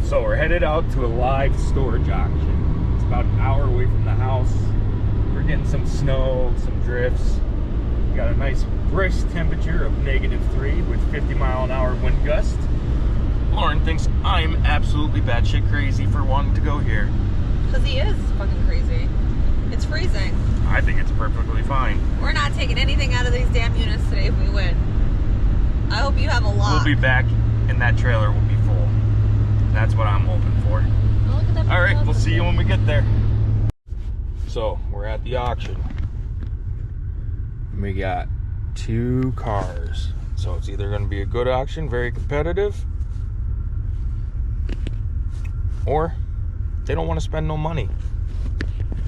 So we're headed out to a live storage auction. It's about an hour away from the house. We're getting some snow, some drifts. We got a nice brisk temperature of -3 with 50-mile-an-hour wind gust. Lauren thinks I'm absolutely batshit crazy for wanting to go here. Because he is fucking crazy. It's freezing. I think it's perfectly fine. We're not taking anything out of these damn units today if we win. I hope you have a lot. We'll be back and that trailer will be full. That's what I'm hoping for. Oh, look at that. All right, we'll see you when we get there. So we're at the auction. We got 2 cars. So it's either going to be a good auction, very competitive, or they don't want to spend no money.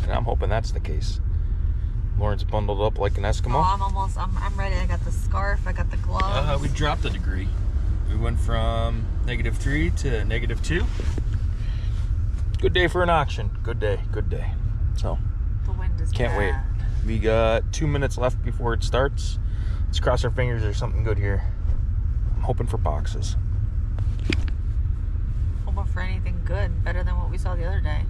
And I'm hoping that's the case. Lauren's bundled up like an Eskimo. Oh, I'm ready. I got the scarf, I got the gloves. We dropped a degree. We went from -3 to -2. Good day for an auction. Good day, good day. So, the wind is can't wait. We got 2 minutes left before it starts. Let's cross our fingers there's something good here. I'm hoping for boxes. Hoping for anything good, better than what we saw the other day.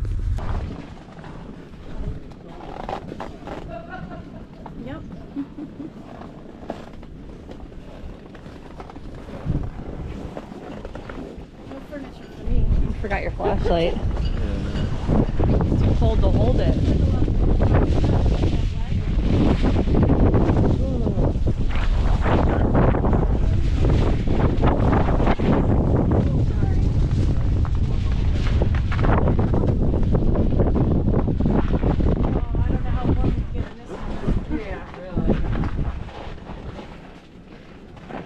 Yep. No furniture for me. You forgot your flashlight. It's too cold to hold it.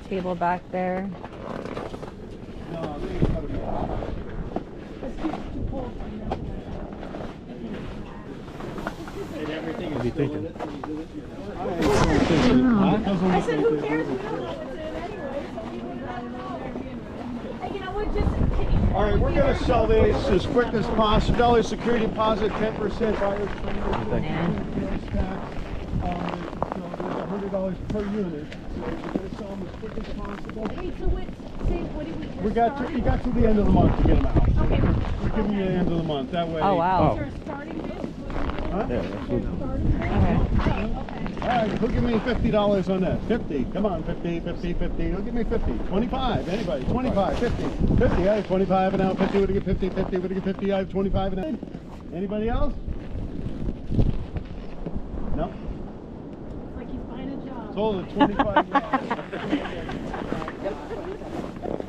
Table back there. Everything is taken. I said, who cares? We don't know what's in it anyway. You know what? Just all right, we're going to sell these as quick as possible. $1 security deposit, 10% buyer's premium. $100 per unit. So we're going to sell them as quick as possible. wait, so what did we You got to the end of the month to get them out. Okay. We're giving you the end of the month. That way. Oh, wow. Is there a starting bid? Huh? Yeah, absolutely. Okay. All right, who'll give me $50 on that? 50. Come on, 50, 50, 50. Who'll give me 50? 25. Anybody? 25, 50. 50. I have 25 and now 50. Would get 50, 50. Would get 50. I have 25 and now. Anybody else? No? It's like he's buying a job. Sold at 25.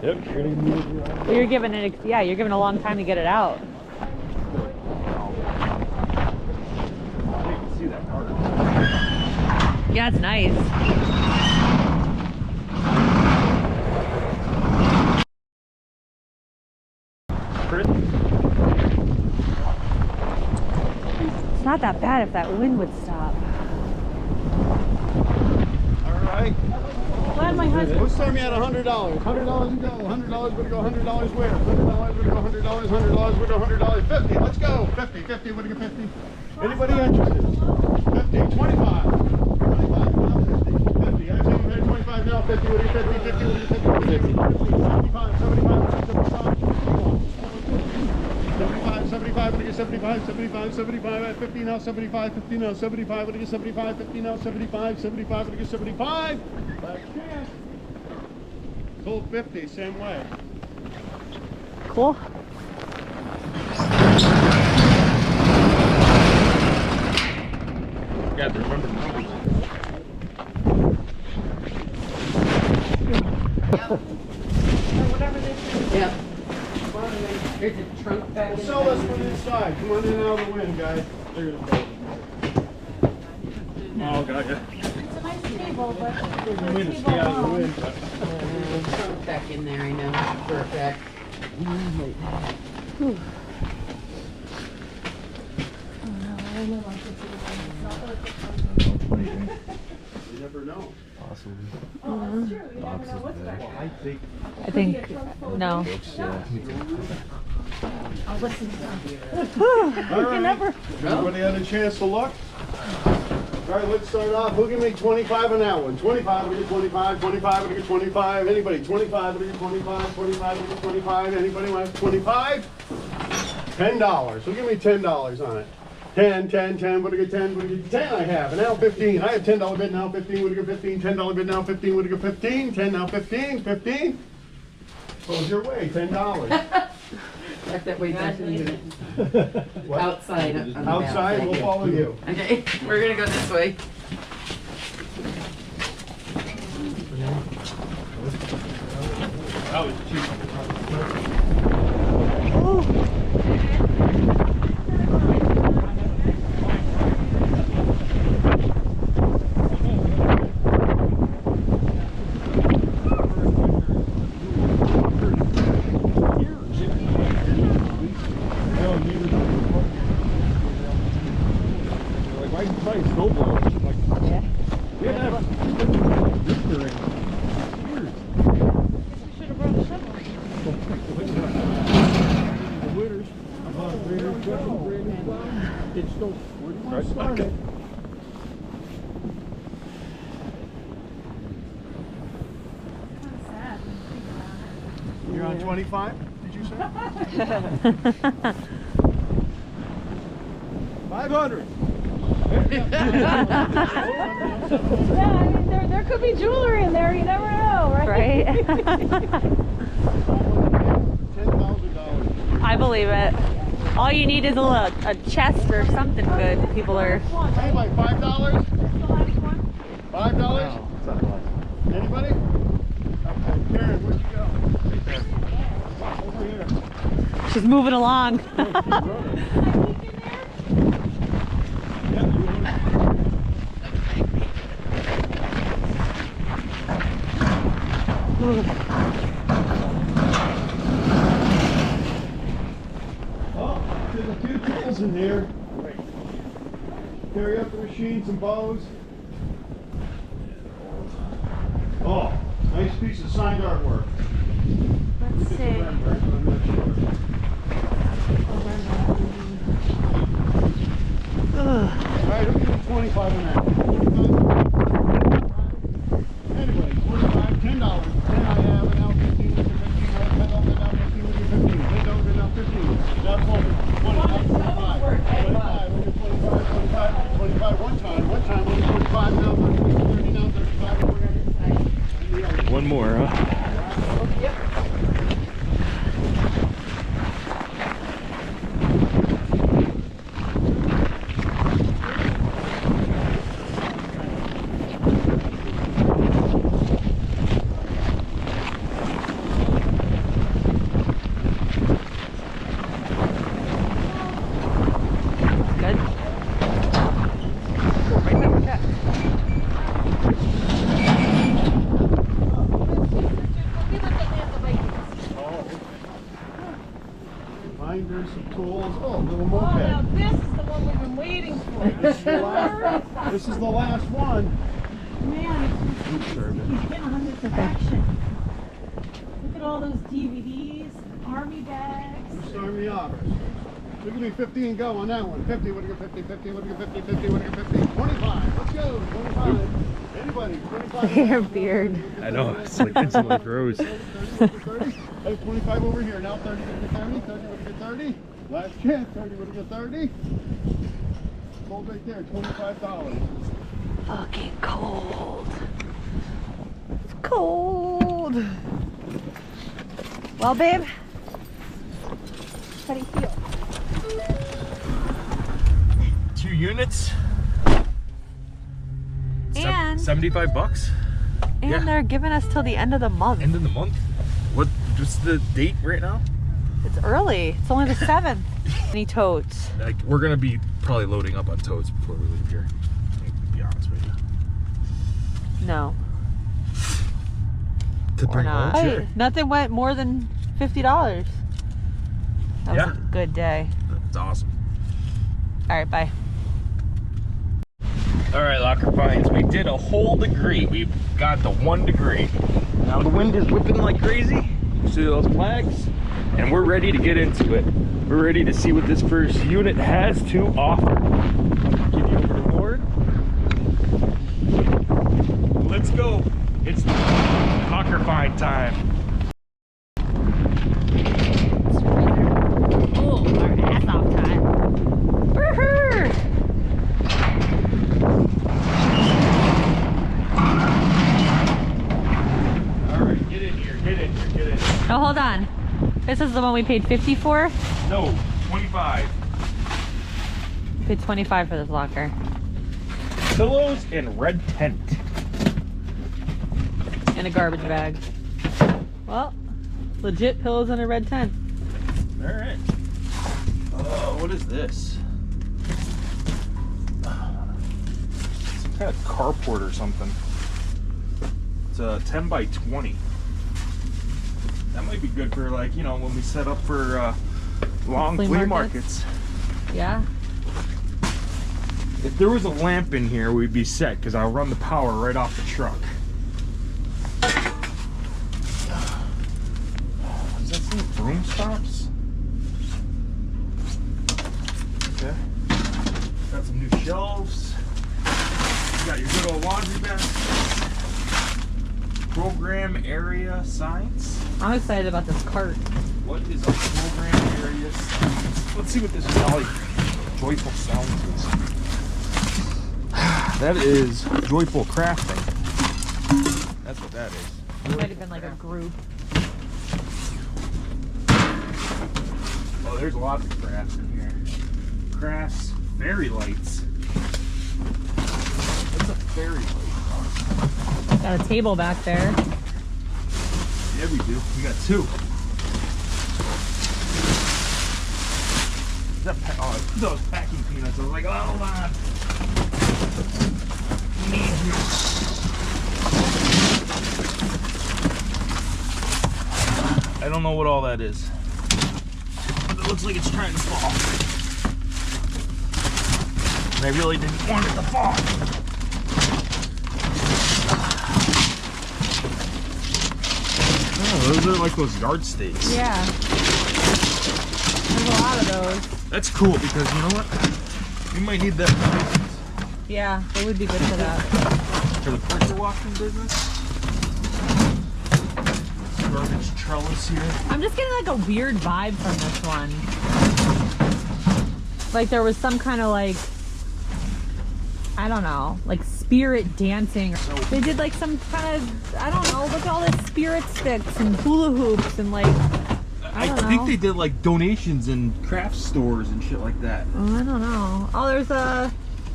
Yep, you're gonna move. You're giving it, yeah, you're giving a long time to get it out. You can see that car. Yeah, it's nice. It's not that bad if that wind would stop. All right. Glad my husband. Who's telling me at $100? $100 we go. $100 would go. $100 where? $100 would go. $100. $100 would go. $100. 50. Let's go. 50. 50 would go. 50. Anybody interested? 50. 25. 25. Now 50. 50. I say 25 now. 50 would go. 50. 50 would go. 50. 50. 75. 75. 75. 75 would get 75, 75, 75 at 50 now, 75, 50 now, 75 would get 75, 50 now, 75, 75 would get 75. Last chance. Sold 50, same way. Cool. Yeah, remember the numbers. Whatever they say. Yeah. Here's the trunk back. We'll sell this one inside. Come on in and out of the wind, guys. There it is. Oh, got ya. It's a nice table, but There's a way to stay out of the wind. Trunk back in there, I know, for a fact. You never know. Possibly. oh, that's true. You never know what's back there. I think, no. I'll listen to them. All right. Everybody had a chance to look? All right, let's start off. Who can make 25 on that one? 25, we get 25, 25, we get 25. Anybody? 25, we get 25, 25, we get 25. Anybody want 25? $10. Who give me $10 on it? 10, 10, 10, what do I get 10? What do I get 10 I have, and now 15. I have $10 bid now, 15, what do I get 15? $10 bid now, 15, what do I get 15? 10 now, 15, 15. Goes your way, $10. Back that way, back in the unit. What? Outside. On the Outside, back. we'll follow you. Okay, we're gonna go this way. That was cheap. Should have brought a shovel. It's still where do you want to start it? Sad. You're on 25, did you say? 500. Yeah, I mean, there could be jewelry in there. You never know, right? Right? $10,000. I believe it. All you need is a chest or something good. People are. Anybody, $5? That's the last one. $5? Anybody? Okay, Karen, where'd you go? Over here. She's moving along. Can I peek in there? Yeah, you want Oh, there's a few tools in here. Carry up the machine, some bows. Oh, nice piece of signed artwork. Let's It's see. Rembrandt, I'm not sure. All right, who can 25 on that? 25? Anyway, 25, $10. 10 I have, and now 15 with your 15. $10 now 15 with your 15. $10 now 15. Now 20. 20, now 25. 25, with your 25, 25, 25. One time with your 25, now 30, 30, now 35. One more, huh? Good. Binders, some tools. Oh, little Oh, now moped. this is the one we've been waiting for. This is the last one. Man, he's getting on this action. Look at all those DVDs, army bags. Storm the Arbors. Look at me, 50 and go on that one. 50, what do you get 50, 50, what do you get 50, 50, what do you get 50? 25, let's go, 25. Anybody, 25. Your beard. I know, it's like instantly froze. 30, 30. Hey, 25 over here. Now 30, what do you get 30? 30, what do you get 30? Last chance, 30, what do you get 30? Hold right there, $25. Fucking cold. It's cold. Well, babe, how do you feel? 2 units. And- $75. And Yeah. they're giving us till the end of the month. End of the month. What's the date right now? It's early. It's only the 7th. Any totes? Like, we're gonna be probably loading up on totes before we leave here. To be honest with you. No, To or bring home, not. sure. Nothing went more than $50. That Yeah. was a good day. That's awesome. All right, bye. All right, Locker Pines, we did a whole degree. We got the 1 degree. Now the wind is whipping like crazy. You see those flags? And we're ready to get into it. We're ready to see what this first unit has to offer. Give you over to Ward. let's go. It's locker find time. Oh, our ass off time. Woohoo! All right, get in here, get in here, get in here. Oh, hold on. This is the one we paid 50 for? No, 25. Paid 25 for this locker. Pillows and red tent. And a garbage bag. Well, legit pillows and a red tent. All right. What is this? Some kind of carport or something. It's a 10 by 20. That might be good for, like, you know, when we set up for long Flea flea markets? markets. Yeah. If there was a lamp in here, we'd be set, because I'll run the power right off the truck. Does that say broom stops? Okay. Got some new shelves. You got your good old laundry baskets. Program area signs. I'm excited about this cart. What is a program area signs? Let's see what this Jolly Joyful Sounds is. That is Joyful Crafting. That's what that is. It might have been like a group. Oh, there's lots of crafts in here. Crafts, fairy lights. What's a fairy light? Got a table back there. Yeah, we do. We got two. Is that those packing peanuts. I was like, oh, hold on. Need you. I don't know what all that is. But it looks like it's trying to fall. And I really didn't want it to fall. Oh, those are like those yard stakes. Yeah. There's a lot of those. That's cool because you know what? We might need that for business. Yeah, it would be good for that. For the pressure washing business. Garbage trellis here. I'm just getting like a weird vibe from this one. Like there was some kind of like, I don't know, like spirit dancing. They did like some kind of, I don't know, look at all this spirit sticks and hula hoops and like, I don't think know. they did like donations in craft stores and shit like that. Oh, I don't know. Oh, there's a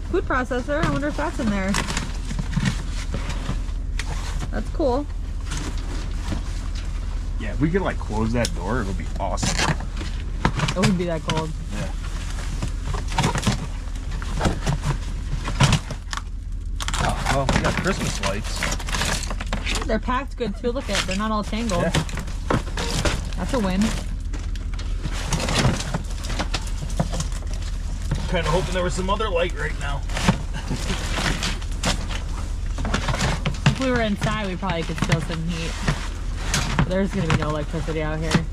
food processor. I wonder if that's in there. That's cool. Yeah, if we could like close that door, it would be awesome. It wouldn't be that cold. Yeah. Oh, well, we got Christmas lights. They're packed good too. Look at it. They're not all tangled. Yeah. That's a win. Kind of hoping there was some other light right now. If we were inside, we probably could feel some heat. But there's gonna be no electricity out here.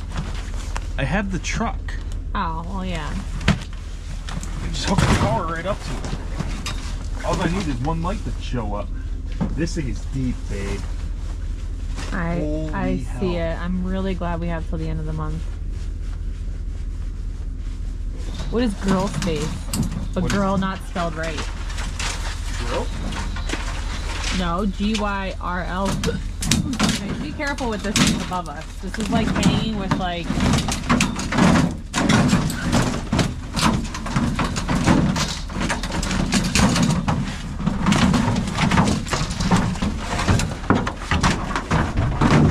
I have the truck. Oh, well, yeah. I just hook the power right up to it. All I need is one light to show up. This thing is deep, babe. I Holy see hell. it. I'm really glad we have till the end of the month. What is girl space? But What is girl not spelled right. Grill? No, G-Y-R-L. Okay, be careful with this thing above us. This is like hanging with like...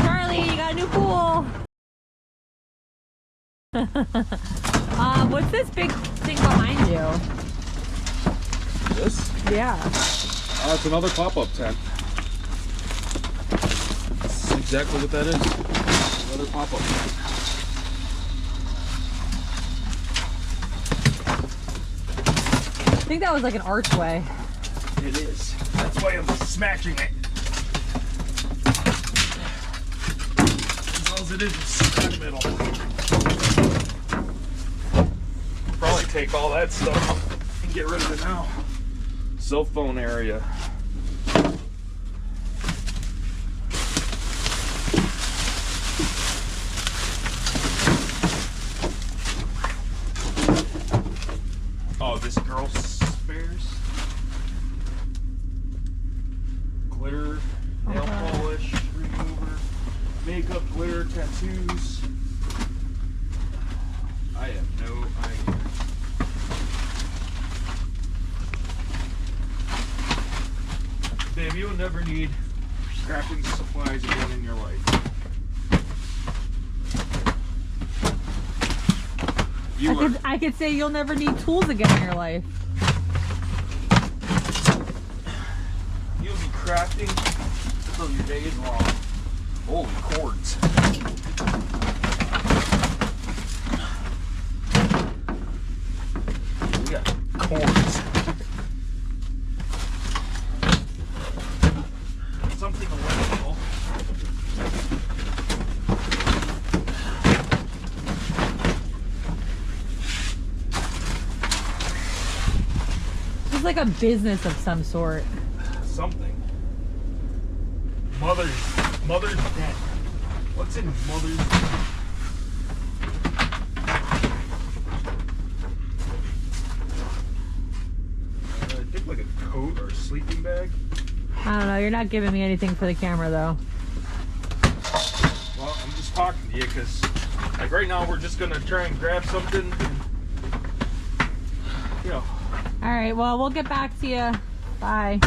Charlie, you got a new pool! What's this big thing behind you? This? Yeah. It's another pop-up tent. That's exactly what that is. Another pop-up tent. I think that was like an archway. It is. That's why I'm smashing it. As well as it is, it's stuck in the middle. Probably take all that stuff and get rid of it now. Cell phone area. Oh, this girl spares. Glitter, nail polish, remover, makeup, glitter, tattoos. I have no idea. Babe, you will never need crafting supplies again in your life. I could say you'll never need tools again in your life. You'll be crafting till your days long. Holy cords. We got cords. Something electrical. It's like a business of some sort. Something. Mother's dead. What's in mother's dead? I think like a coat or a sleeping bag. I don't know. You're not giving me anything for the camera, though. Well, I'm just talking to you because, like, right now we're just gonna try and grab something. And, you know. All right. Well, we'll get back to you. Bye.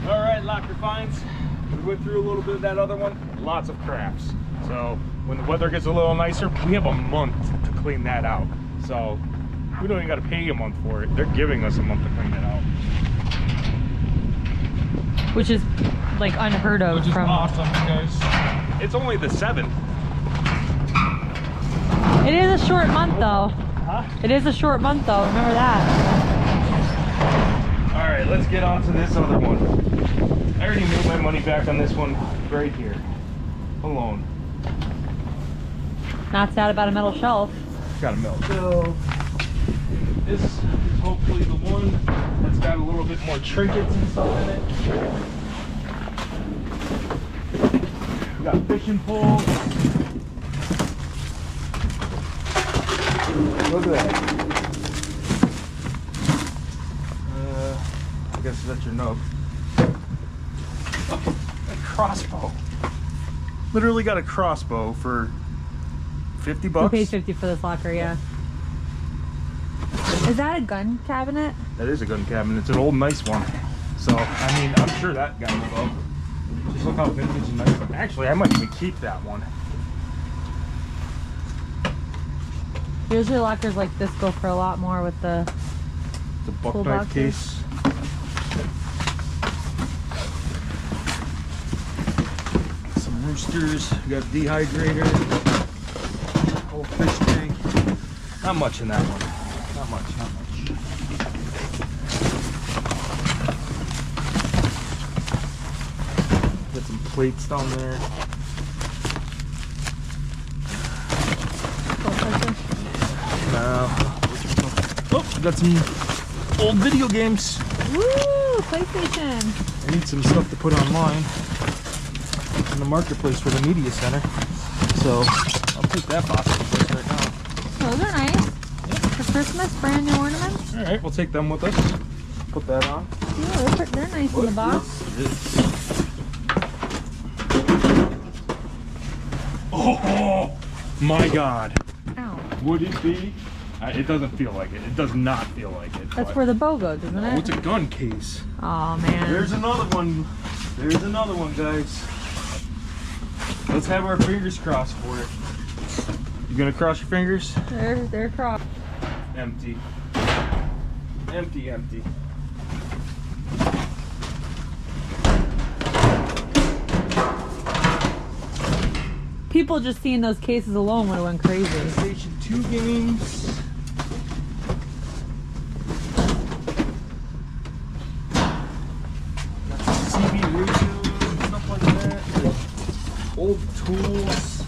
All right, locker finds. We went through a little bit of that other one. Lots of crafts. So when the weather gets a little nicer, we have a month to clean that out. So we don't even got to pay a month for it. They're giving us a month to clean it out. Which is like unheard of. Which is from awesome because it's only the 7th. It is a short month, though. Huh? It is a short month, though. Remember that. All right, let's get on to this other one. I already made my money back on this one right here. Alone. Not sad about a metal shelf. Got a milk. So this is hopefully the one that's got a little bit more trinkets and stuff in it. We got fishing poles. Look at that. I guess that's your nub. Oh, a crossbow. Literally got a crossbow for 50 We bucks. paid 50 for this locker, yeah. Is that a gun cabinet? That is a gun cabinet. It's an old nice one. So, I mean, I'm sure that guy will go. Just look how vintage and nice. Actually, I might even keep that one. Usually lockers like this go for a lot more with the... The buck Cool knife boxes. case. Some roosters. We got a dehydrator. Whole fish tank. Not much in that one. Not much, not much. Got some plates down there. Oh, I got some old video games. Woo! PlayStation! I need some stuff to put online in the marketplace for the media center. So I'll take that box place right now. Those are nice. For Christmas, brand new ornaments. All right, we'll take them with us. Put that on. Yeah, they're nice in the box. Oh my God! Ow. Would it be? It doesn't feel like it. It does not feel like it. That's but- where the bow goes, isn't Oh, it's it? a gun case. Oh man. There's another one. There's another one, guys. Let's have our fingers crossed for it. You gonna cross your fingers? They're crossed. Empty. Empty, empty. People just seeing those cases alone would have went crazy. PlayStation 2 games. Got some CB radios and stuff like that. Old tools.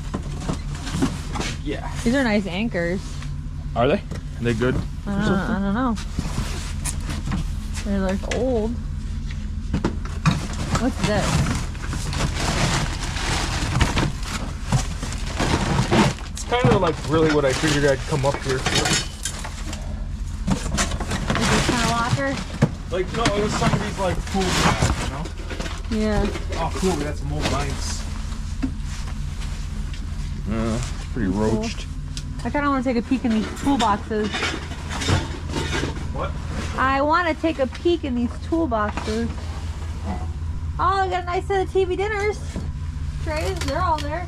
Yeah. These are nice anchors. Are they? Are they good? I don't know. They're like old. What's this? kind of like really what I figured I'd come up here for. Is this kind of locker? Like, no, it was some of these like pool bags, you know? Yeah. Oh, cool, we got some old lights. Pretty roached. I kind of want to take a peek in these toolboxes. What? I want to take a peek in these toolboxes. Oh, we got a nice set of TV dinners. Trays, they're all there.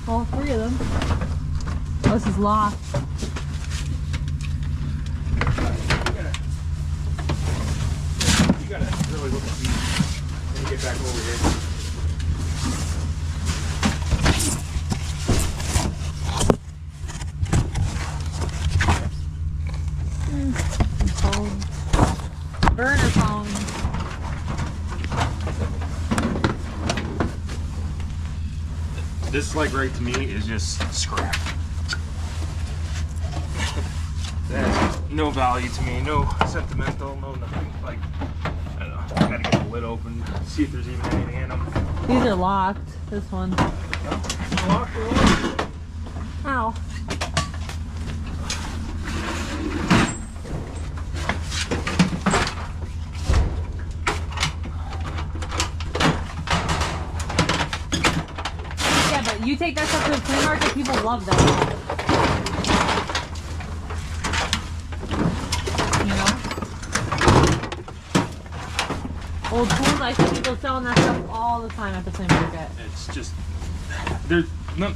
All 3 of them. Oh, this is locked. You gotta really look at these when you get back over here. Phone. Burner phone. This, like, right to me is just scrap. That has no value to me, no sentimental, no nothing. Like, I don't know. I gotta get the lid open, see if there's even anything in them. These are locked. This one. Locked or what? Ow. Yeah, but you take that stuff to a flea market, people love that. You know? Old tools, I see people selling that stuff all the time at the flea market. It's just, there's no, all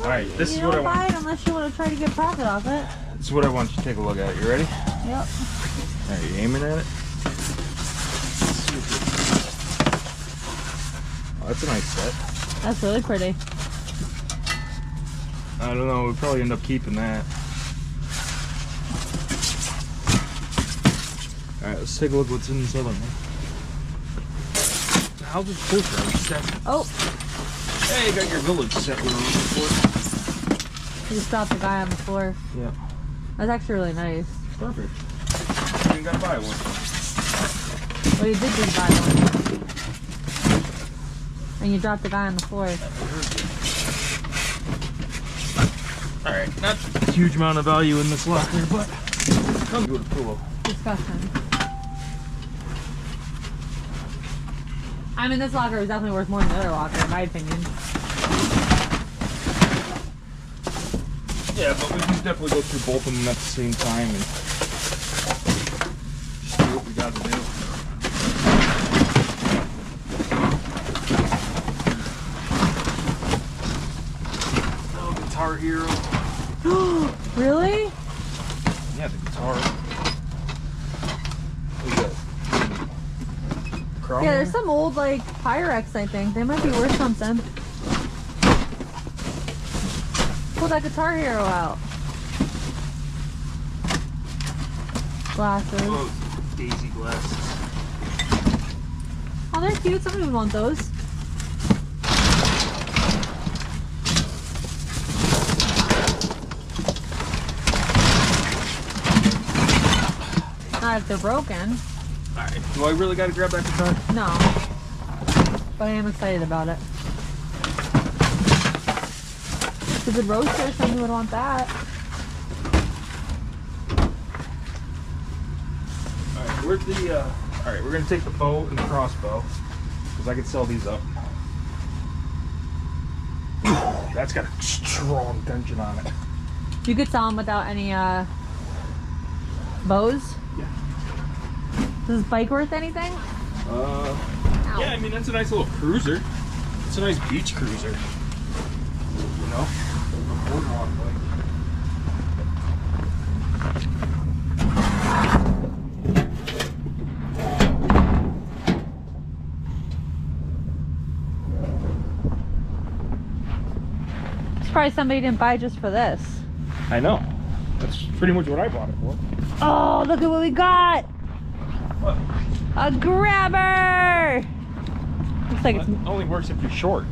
right, this You is what I don't buy want. it unless you want to try to get profit off it. This is what I want you to take a look at. You ready? Yep. Are you aiming at it? Oh, that's a nice set. That's really pretty. I don't know, we'll probably end up keeping that. Alright, let's take a look what's in this other one. How's this poster set? Oh, Hey, you got your village set we were looking for. you just dropped the guy on the floor. Yeah. That's actually really nice. Perfect. You ain't gotta buy one. Well, you did just buy one. And you dropped the guy on the floor. Alright, not a huge amount of value in this locker, but comes with a pillow. Disgusting. I mean, this locker is definitely worth more than the other locker, in my opinion. Yeah, but we can definitely go through both of them at the same time and just do what we gotta do. Oh, Guitar Hero. Really? Yeah, the guitar. What's that? Chrome? Yeah, there's some old, like, Pyrex, I think. They might be worth something. Pull that Guitar Hero out. Glasses. Oh, Daisy glasses. Oh, they're cute. Somebody would want those. Not if they're broken. Alright, do I really gotta grab that guitar? No. But I am excited about it. It's a good roaster. Somebody would want that. Alright, where's the, alright, we're gonna take the bow and the crossbow, because I can sell these up. That's got a strong tension on it. You could sell them without any bows. Yeah. Is this bike worth anything? Yeah, I mean, that's a nice little cruiser. It's a nice beach cruiser. You know? A boardwalk bike. Surprised somebody didn't buy just for this. I know. That's pretty much what I bought it for. Oh, look at what we got! What? A grabber! Looks like it's. It only works if you're short.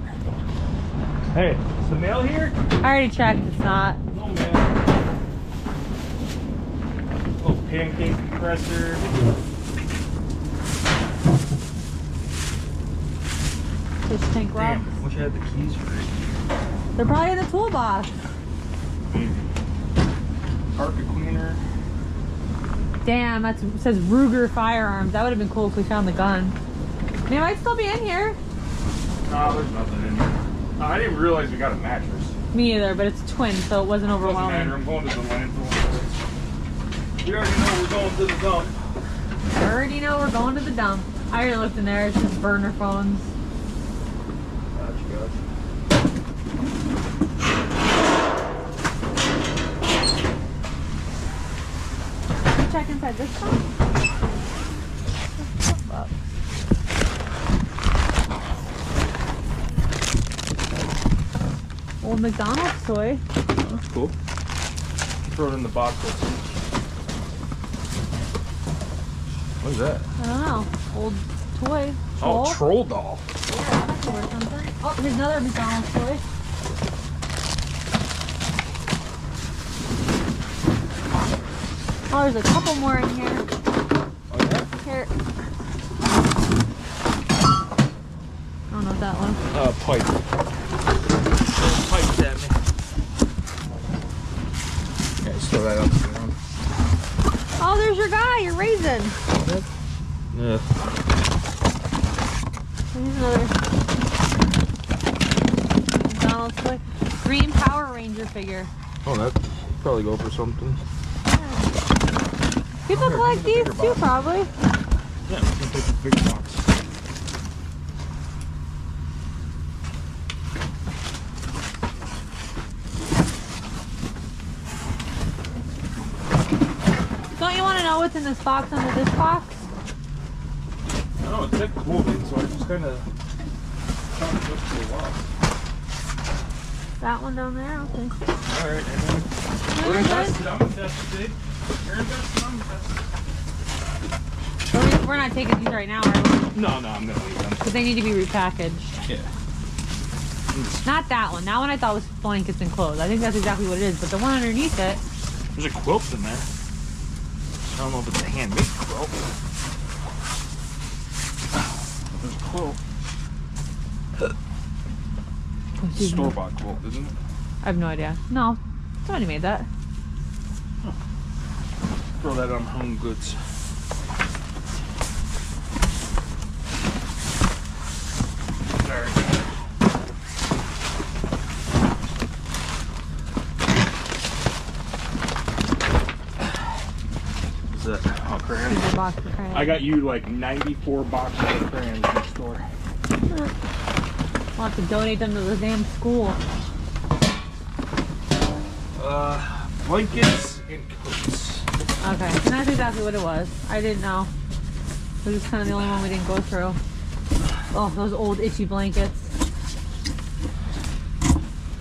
Hey, is the mail here? I already checked. It's not. No mail. Oh, pancake compressor. Fish tank rocks. Damn, wish I had the keys for it. They're probably in the toolbox. Maybe. Carpet cleaner. Damn, it says Ruger Firearms. That would have been cool if we found the gun. They might still be in here. No, there's nothing in here. I didn't realize we got a mattress. Me either, but it's twin, so it wasn't Doesn't matter. overwhelming. I'm going to the landfill. You already know we're going to the dump. I already know we're going to the dump. I already looked in there. It's just burner phones. Gotcha. Check inside this one. Old McDonald's toy. That's cool. Throw it in the box. What is that? I don't know. Old toy. Oh, Troll? troll doll. Yeah, that's worth something. Oh, here's another McDonald's toy. Oh, there's a couple more in here. Oh, yeah? Here. I don't know what that one. Pipe. Pipes at me. Okay, just throw that up. Oh, there's your guy, your raisin. Yeah. Here's another McDonald's toy. Green Power Ranger figure. Oh, that probably go for something. People collect these too, probably. Yeah, we can take the big box. Don't you want to know what's in this box under this box? I know it's that clothing, so I just kind of trying to look for a while. That one down there, okay. All right, and then we're invested. I'm invested. You're invested. I'm invested. We're not taking these right now, are we? No, I'm gonna leave them. Because they need to be repackaged. Yeah. Not that one. That one I thought was blankets and clothes. I think that's exactly what it is. But the one underneath it, There's a quilt in there. I don't know if it's a handmade quilt. There's a quilt. excuse me. Store-bought quilt, isn't it? I have no idea. No, somebody made that. Throw that on Home Goods. Sorry. Is that oh, crayons? Here's a box of crayons. I got you like 94 boxes of crayons in the store. We'll have to donate them to the damn school. Blankets and coats. Okay, and that's exactly what it was. I didn't know. It was kind of the only one we didn't go through. Oh, those old itchy blankets.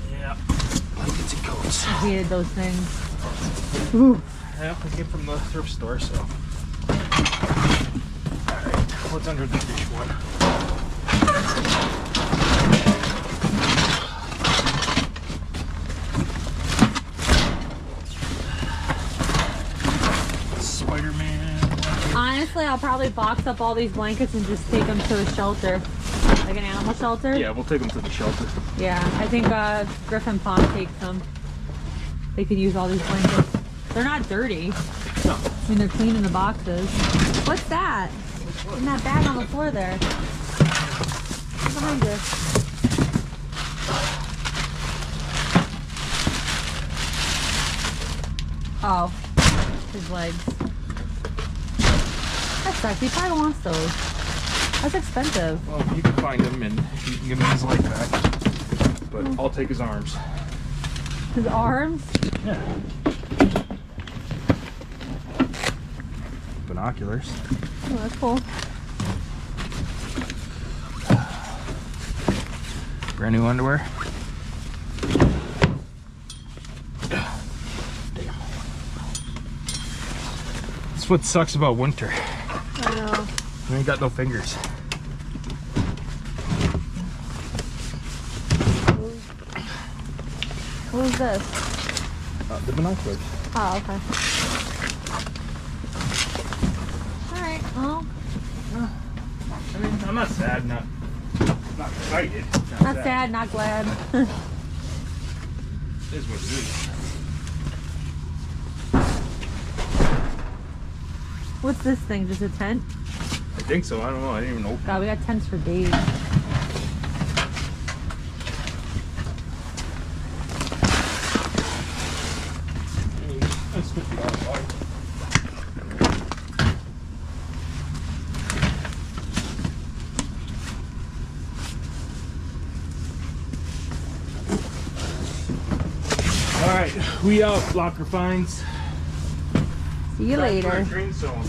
Yeah, blankets and coats. I hated those things. Ooh. Yeah, we came from the thrift store, so. Alright, what's under the dish one? Spider-Man. Honestly, I'll probably box up all these blankets and just take them to a shelter. Like an animal shelter. Yeah, we'll take them to the shelter. Yeah, I think Griffin Pond takes them. They could use all these blankets. They're not dirty. No. I mean, they're clean in the boxes. What's that? In that bag on the floor there. Behind you. Oh, his legs. That sucks. He probably wants those. That's expensive. Well, you can find him and you can give him his leg back. But I'll take his arms. His arms? Yeah. Binoculars. Oh, that's cool. Brand new underwear. Damn. That's what sucks about winter. I know. You ain't got no fingers. What was this? The binoculars. Oh, okay. Alright, well, I mean, I'm not sad, not excited. not sad, not glad. It is what it is. What's this thing? Just a tent? I think so. I don't know. I didn't even open God, we got tents for days. it. That's $50. All right, we out. Locker finds. See you later. Green zone.